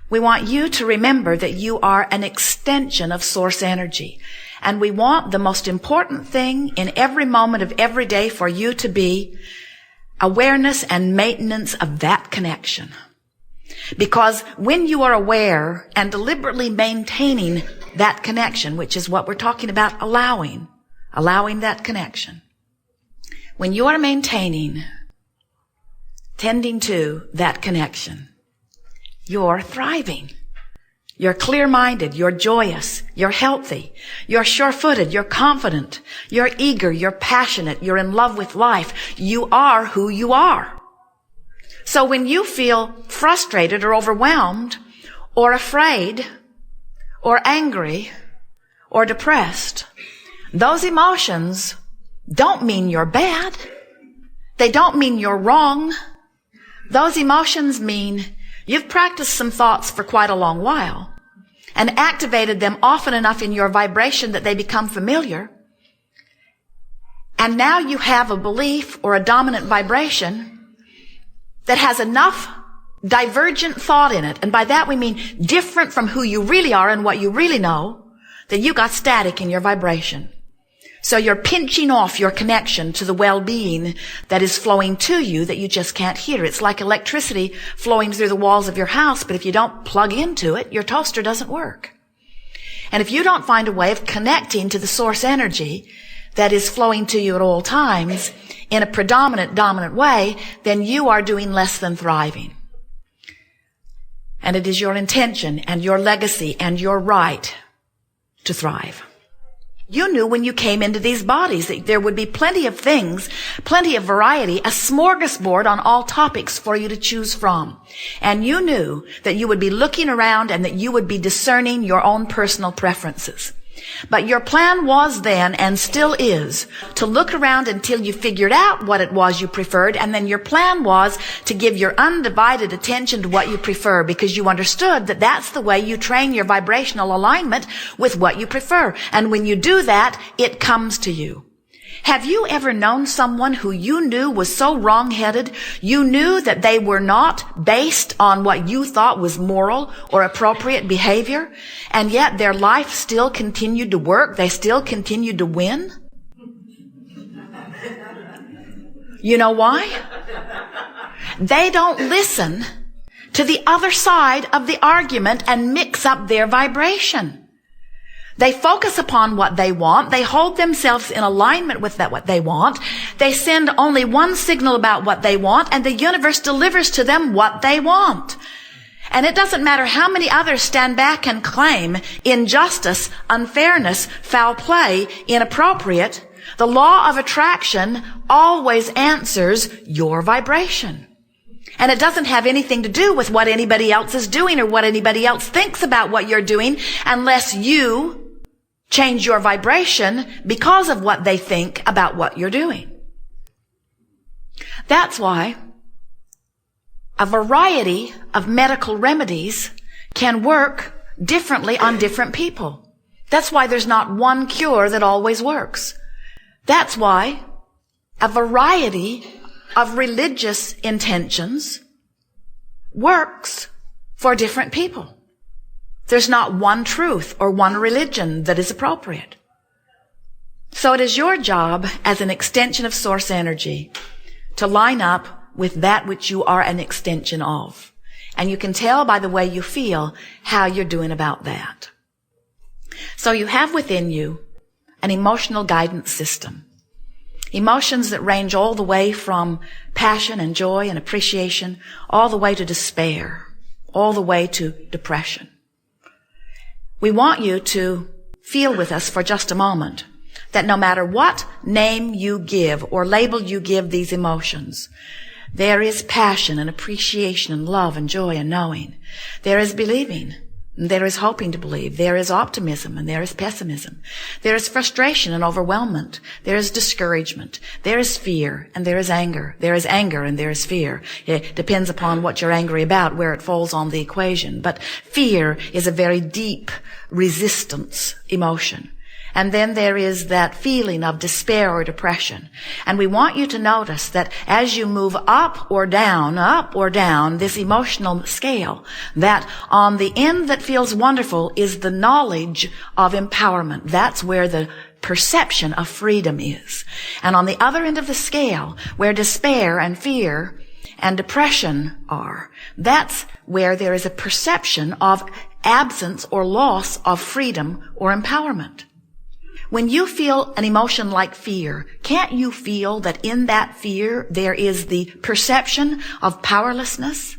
We want you to remember that you are an extension of source energy. And we want the most important thing in every moment of every day for you to be awareness and maintenance of that connection. Because when you are aware and deliberately maintaining that connection, which is what we're talking about, allowing that connection. When you are maintaining, tending to that connection, you're thriving. You're clear-minded, you're joyous, you're healthy, you're sure-footed, you're confident, you're eager, you're passionate, you're in love with life. You are who you are. So when you feel frustrated or overwhelmed or afraid or angry or depressed, those emotions don't mean you're bad. They don't mean you're wrong. Those emotions mean you've practiced some thoughts for quite a long while and activated them often enough in your vibration that they become familiar. And now you have a belief or a dominant vibration that has enough divergent thought in it. And by that we mean different from who you really are and what you really know, that you got static in your vibration. So you're pinching off your connection to the well-being that is flowing to you that you just can't hear. It's like electricity flowing through the walls of your house, but if you don't plug into it, your toaster doesn't work. And if you don't find a way of connecting to the source energy that is flowing to you at all times in a dominant way, then you are doing less than thriving. And it is your intention and your legacy and your right to thrive. You knew when you came into these bodies that there would be plenty of things, plenty of variety, a smorgasbord on all topics for you to choose from. And you knew that you would be looking around and that you would be discerning your own personal preferences. But your plan was then, and still is, to look around until you figured out what it was you preferred, and then your plan was to give your undivided attention to what you prefer, because you understood that that's the way you train your vibrational alignment with what you prefer. And when you do that, it comes to you. Have you ever known someone who you knew was so wrong-headed, you knew that they were not based on what you thought was moral or appropriate behavior, and yet their life still continued to work, they still continued to win? You know why? They don't listen to the other side of the argument and mix up their vibration. They focus upon what they want. They hold themselves in alignment with what they want. They send only one signal about what they want, and the universe delivers to them what they want. And it doesn't matter how many others stand back and claim injustice, unfairness, foul play, inappropriate. The law of attraction always answers your vibration. And it doesn't have anything to do with what anybody else is doing or what anybody else thinks about what you're doing, unless you change your vibration because of what they think about what you're doing. That's why a variety of medical remedies can work differently on different people. That's why there's not one cure that always works. That's why a variety of religious intentions works for different people. There's not one truth or one religion that is appropriate. So it is your job as an extension of source energy to line up with that which you are an extension of. And you can tell by the way you feel how you're doing about that. So you have within you an emotional guidance system. Emotions that range all the way from passion and joy and appreciation, all the way to despair, all the way to depression. We want you to feel with us for just a moment that no matter what name you give or label you give these emotions, there is passion and appreciation and love and joy and knowing. There is believing. There is hoping to believe. There is optimism and there is pessimism. There is frustration and overwhelmment. There is discouragement. There is fear and there is anger. There is anger and there is fear. It depends upon what you're angry about, where it falls on the equation. But fear is a very deep resistance emotion. And then there is that feeling of despair or depression. And we want you to notice that as you move up or down, this emotional scale, that on the end that feels wonderful is the knowledge of empowerment. That's where the perception of freedom is. And on the other end of the scale, where despair and fear and depression are, that's where there is a perception of absence or loss of freedom or empowerment. When you feel an emotion like fear, can't you feel that in that fear there is the perception of powerlessness?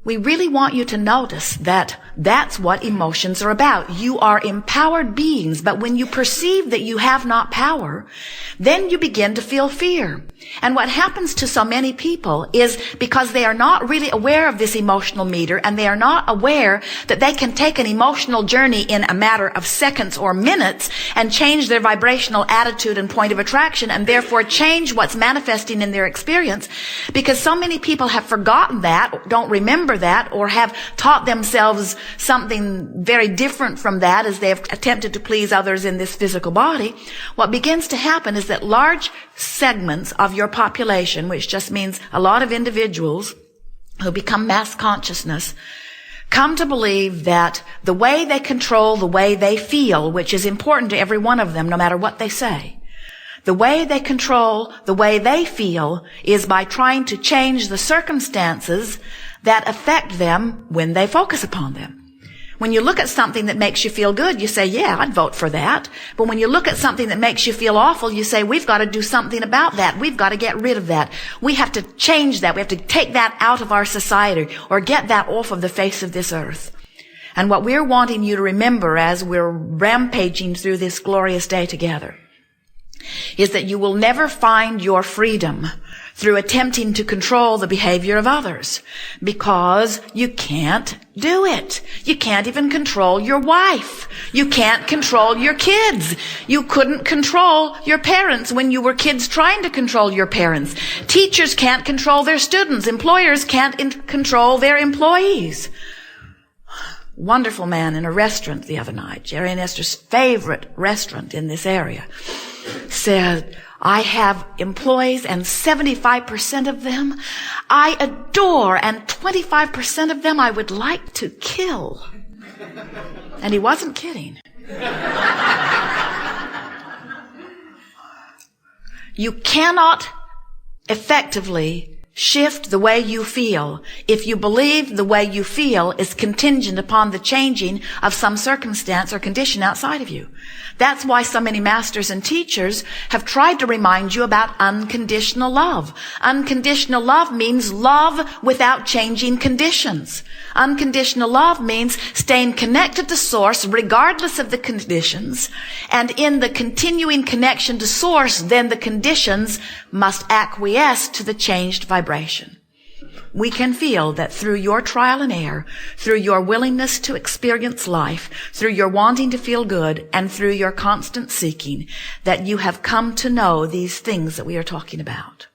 We really want you to notice that that's what emotions are about. You are empowered beings, but when you perceive that you have not power, then you begin to feel fear. And what happens to so many people is because they are not really aware of this emotional meter, and they are not aware that they can take an emotional journey in a matter of seconds or minutes and change their vibrational attitude and point of attraction, and therefore change what's manifesting in their experience. Because so many people have forgotten that, don't remember that, or have taught themselves something very different from that as they have attempted to please others in this physical body. What begins to happen is that large segments of your population, which just means a lot of individuals who become mass consciousness, come to believe that the way they control the way they feel, which is important to every one of them no matter what they say, the way they control the way they feel is by trying to change the circumstances that affect them when they focus upon them. When you look at something that makes you feel good, you say, yeah, I'd vote for that. But when you look at something that makes you feel awful, you say, we've got to do something about that. We've got to get rid of that. We have to change that. We have to take that out of our society or get that off of the face of this earth. And what we're wanting you to remember as we're rampaging through this glorious day together is that you will never find your freedom through attempting to control the behavior of others, because you can't do it. You can't even control your wife. You can't control your kids. You couldn't control your parents when you were kids trying to control your parents. Teachers can't control their students. Employers can't control their employees. Wonderful man in a restaurant the other night, Jerry and Esther's favorite restaurant in this area, said, I have employees and 75% of them I adore and 25% of them I would like to kill. And he wasn't kidding. You cannot effectively shift the way you feel if you believe the way you feel is contingent upon the changing of some circumstance or condition outside of you. That's why so many masters and teachers have tried to remind you about unconditional love. Unconditional love means love without changing conditions. Unconditional love means staying connected to Source regardless of the conditions. And in the continuing connection to Source, then the conditions must acquiesce to the changed vibration. We can feel that through your trial and error, through your willingness to experience life, through your wanting to feel good, and through your constant seeking, that you have come to know these things that we are talking about.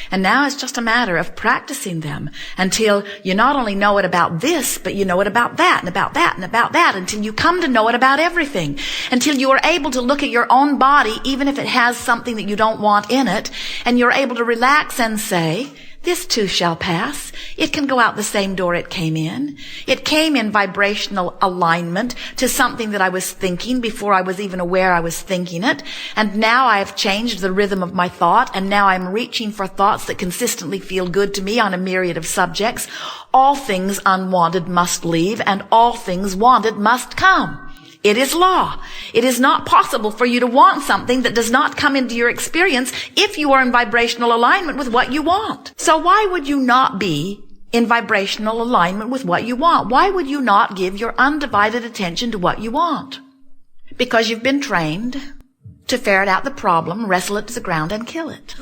And now it's just a matter of practicing them until you not only know it about this, but you know it about that, and about that, and about that, until you come to know it about everything, until you are able to look at your own body, even if it has something that you don't want in it, and you're able to relax and say, this too shall pass. It can go out the same door it came in. It came in vibrational alignment to something that I was thinking before I was even aware I was thinking it. And now I have changed the rhythm of my thought, and now I'm reaching for thoughts that consistently feel good to me on a myriad of subjects. All things unwanted must leave, and all things wanted must come. It is law. It is not possible for you to want something that does not come into your experience if you are in vibrational alignment with what you want. So why would you not be in vibrational alignment with what you want? Why would you not give your undivided attention to what you want? Because you've been trained to ferret out the problem, wrestle it to the ground, and kill it.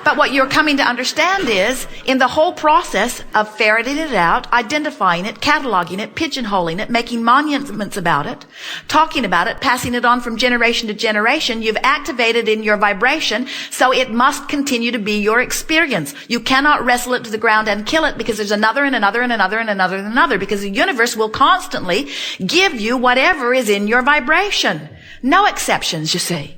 But what you're coming to understand is, in the whole process of ferreting it out, identifying it, cataloging it, pigeonholing it, making monuments about it, talking about it, passing it on from generation to generation, you've activated in your vibration, so it must continue to be your experience. You cannot wrestle it to the ground and kill it, because there's another and another and another and another and another, because the universe will constantly give you whatever is in your vibration. No exceptions, you see.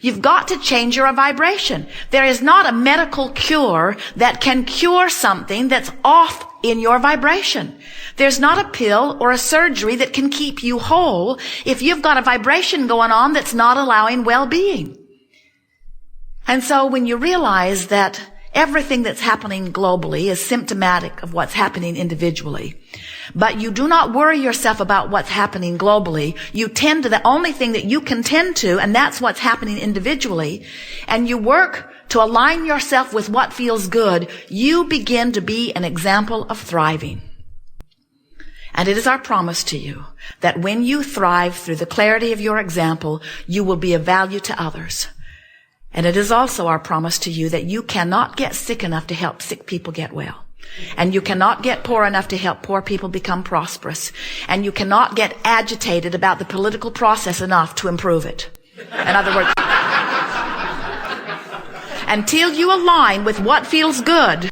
You've got to change your vibration. There is not a medical cure that can cure something that's off in your vibration. There's not a pill or a surgery that can keep you whole if you've got a vibration going on that's not allowing well-being. And so when you realize that everything that's happening globally is symptomatic of what's happening individually, but you do not worry yourself about what's happening globally. You tend to the only thing that you can tend to, and that's what's happening individually. And you work to align yourself with what feels good. You begin to be an example of thriving. And it is our promise to you that when you thrive through the clarity of your example, you will be of value to others. And it is also our promise to you that you cannot get sick enough to help sick people get well. And you cannot get poor enough to help poor people become prosperous. And you cannot get agitated about the political process enough to improve it. In other words, until you align with what feels good,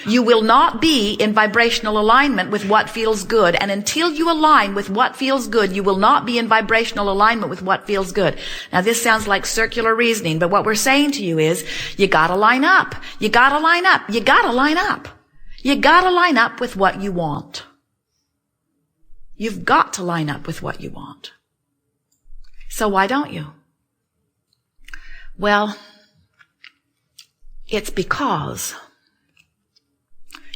you will not be in vibrational alignment with what feels good. And until you align with what feels good, you will not be in vibrational alignment with what feels good. Now, this sounds like circular reasoning, but what we're saying to you is, you gotta line up. You gotta line up. You gotta line up. You gotta line up with what you want. You've got to line up with what you want. So why don't you? Well, it's because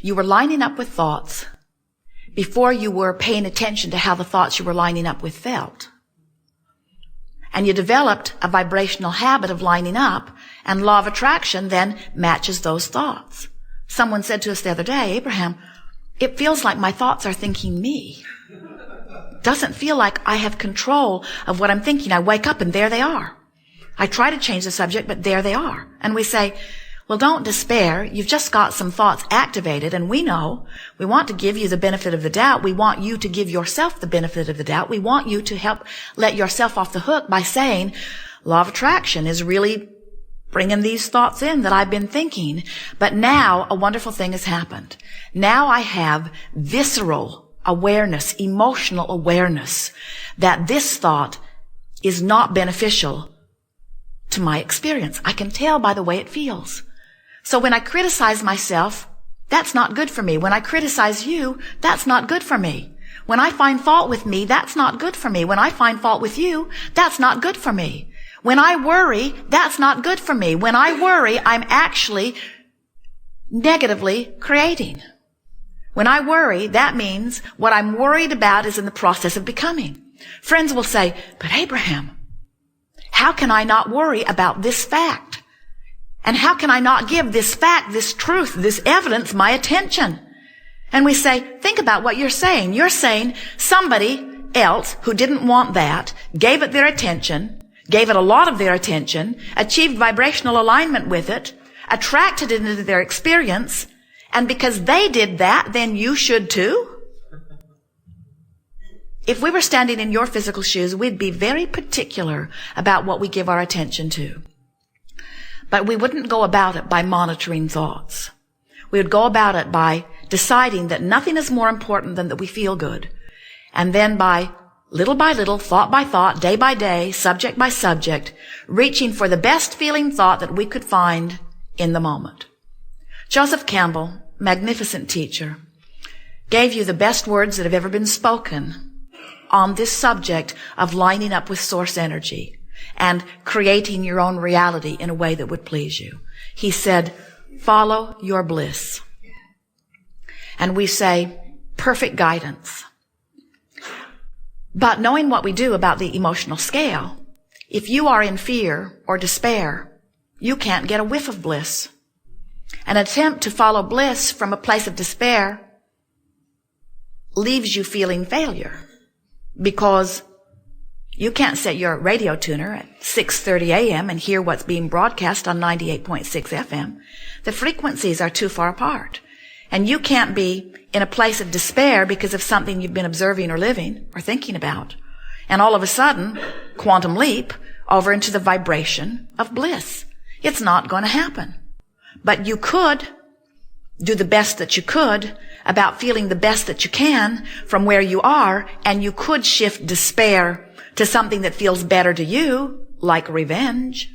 you were lining up with thoughts before you were paying attention to how the thoughts you were lining up with felt. And you developed a vibrational habit of lining up, and law of attraction then matches those thoughts. Someone said to us the other day, Abraham, it feels like my thoughts are thinking me. Doesn't feel like I have control of what I'm thinking. I wake up and there they are. I try to change the subject, but there they are. And we say, well, don't despair. You've just got some thoughts activated, and we know. We want to give you the benefit of the doubt. We want you to give yourself the benefit of the doubt. We want you to help let yourself off the hook by saying, law of attraction is really bringing these thoughts in that I've been thinking. But now a wonderful thing has happened. Now I have visceral awareness, emotional awareness that this thought is not beneficial to my experience. I can tell by the way it feels. So when I criticize myself, that's not good for me. When I criticize you, that's not good for me. When I find fault with me, that's not good for me. When I find fault with you, that's not good for me. When I worry, that's not good for me. When I worry, I'm actually negatively creating. When I worry, that means what I'm worried about is in the process of becoming. Friends will say, but Abraham, how can I not worry about this fact? And how can I not give this fact, this truth, this evidence my attention? And we say, think about what you're saying. You're saying somebody else who didn't want that gave it their attention, gave it a lot of their attention, achieved vibrational alignment with it, attracted it into their experience, and because they did that, then you should too? If we were standing in your physical shoes, we'd be very particular about what we give our attention to. But we wouldn't go about it by monitoring thoughts. We would go about it by deciding that nothing is more important than that we feel good. And then by little, thought by thought, day by day, subject by subject, reaching for the best feeling thought that we could find in the moment. Joseph Campbell, magnificent teacher, gave you the best words that have ever been spoken on this subject of lining up with source energy and creating your own reality in a way that would please you. He said, follow your bliss. And we say, perfect guidance. But knowing what we do about the emotional scale, if you are in fear or despair, you can't get a whiff of bliss. An attempt to follow bliss from a place of despair leaves you feeling failure because You can't set your radio tuner at 6:30 a.m. and hear what's being broadcast on 98.6 FM. The frequencies are too far apart. And you can't be in a place of despair because of something you've been observing or living or thinking about. And all of a sudden, quantum leap over into the vibration of bliss. It's not going to happen. But you could do the best that you could about feeling the best that you can from where you are, and you could shift despair to something that feels better to you, like revenge.